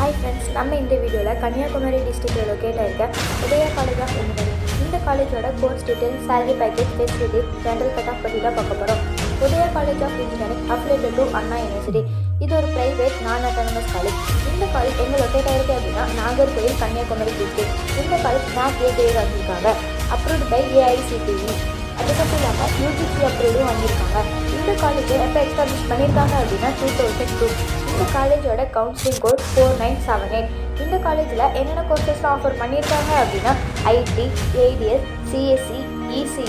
Hi friends, நம்ம இந்த வீடியோவில் கன்னியாகுமரி டிஸ்ட்ரிக்டில் லொக்கேட் ஆகிருக்க உதயா காலேஜ் ஆஃப் இன்ஜினியரிங் இந்த காலேஜோட course detail, salary package, facility, general cut off பற்றி தான் பார்க்க போகிறோம். Udaya college of engineering affiliated to Anna university. இது ஒரு பிரைவேட் நான் அட்டானமஸ் காலேஜ். இந்த காலேஜ் எங்கே லொக்கேட் ஆகிருக்கு அப்படின்னா நாகர்கோவில், கன்னியாகுமரி டிஸ்ட்ரிக்ட். இந்த காலேஜ் NAC A கிரேட் வாங்கியிருக்காங்க, அப்ரூவ்ட் பை AICTE. அது மட்டும் இல்லாமல் UGC அப்ரூவ்டும் வாங்கியிருக்காங்க. இந்த காலேஜை எப்போ எஸ்டாப்ளிஷ் பண்ணியிருக்காங்க அப்படின்னா 2002. இந்த காலேஜோட கவுன்சிலிங் கோட் 4978. இந்த காலேஜில் என்னென்ன கோர்சஸ்லாம் ஆஃபர் பண்ணியிருக்காங்க அப்படின்னா IT, ADS, CSE, ECE,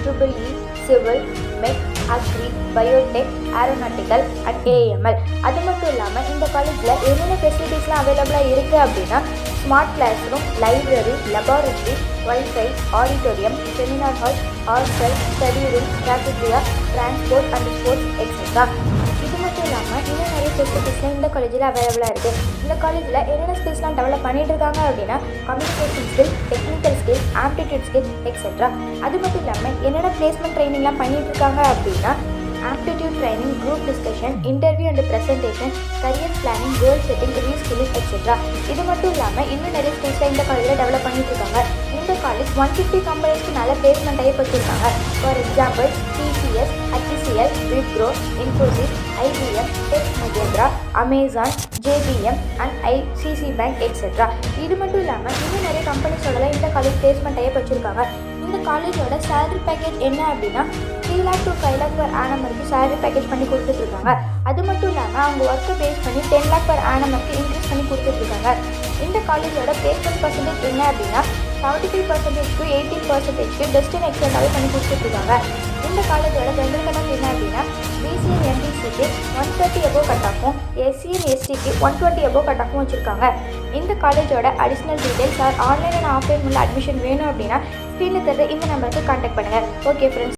EEE, civil, mech, agri, biotech, aeronautical and AML. அது மட்டும் இல்லாமல் இந்த காலேஜில் என்னென்ன ஃபெசிலிட்டிஸ்லாம் அவைலபிளாக இருக்குது அப்படின்னா smart class room, library, laboratory, wifi, auditorium, seminar hall, hostel, study room, cafeteria, transport and sports etcetera. இது மட்டும் இல்லாமல் இன்னும் நிறைய ஃபெசிலிட்டிஸ்லாம் இந்த காலேஜில் அவைலபிளாக இருக்குது. இந்த காலேஜில் என்னென்ன ஸ்கில்ஸ்லாம் டெவலப் பண்ணிட்டு இருக்காங்க அப்படின்னா communication skill, technical skill, aptitude skill etcetera. அது மட்டும் இல்லாமல் என்னென்ன பிளேஸ்மெண்ட் ட்ரைனிங்லாம் பண்ணிட்டு இருக்காங்க அப்படின்னா aptitude training, group discussion, interview and presentation, career planning, goal setting, reskilling etcetera. இது மட்டும் இல்லாமல் இன்னும் நிறைய ஸ்கில்ஸ்லாம் இந்த காலேஜில் டெவலப் பண்ணிட்டு இருக்காங்க. இந்த காலேஜ் 150 கம்பெனிஸ்க்கு நல்ல பிளேஸ்மெண்ட் ஆகி வச்சுருக்காங்க. For example TCS, HCL, Wipro, Infosys, IBM, Tech Mahindra, Amazon, JBM and ICC Bank etcetera. இது மட்டும் இல்லாமல் இன்னும் நிறைய கம்பெனிஸோடலாம் இந்த காலேஜ் பிளேஸ்மெண்ட் ஆகி வச்சுருக்காங்க. இந்த காலேஜோட சேலரி பேக்கேஜ் என்ன அப்படின்னா 3 lakh to 5 lakh per annum வரைக்கும் சேலரி பேக்கேஜ் பண்ணி கொடுத்துட்ருக்காங்க. அது மட்டும் இல்லாமல் அவங்க ஒர்க்கை பேஸ் பண்ணி 10 lakh per annum வரைக்கும் இன்க்ரீஸ் பண்ணி கொடுத்துட்ருக்காங்க. இந்த காலேஜோட பிளேஸ்மெண்ட் பர்சன்டேஜ் என்ன அப்படின்னா 75% to 80% பெஸ்ட் அண்ட் எக்ஸலண்டாகவே பண்ணி கொடுத்துட்ருக்காங்க. இந்த காலேஜோட ஜென்ரல் கட் ஆஃப் என்ன அப்படின்னா BC and MPCக்கு 130 above கட் ஆஃபும், SC and STக்கு 120 above கட் ஆஃபும் வச்சுருக்காங்க. இந்த காலேஜோட additional details online and offline உள்ள அட்மிஷன் வேணும் அப்படின்னா ஸ்க்ரீனில் தர இந்த நம்பருக்கு கான்டாக்ட் பண்ணுங்கள். Okay friends.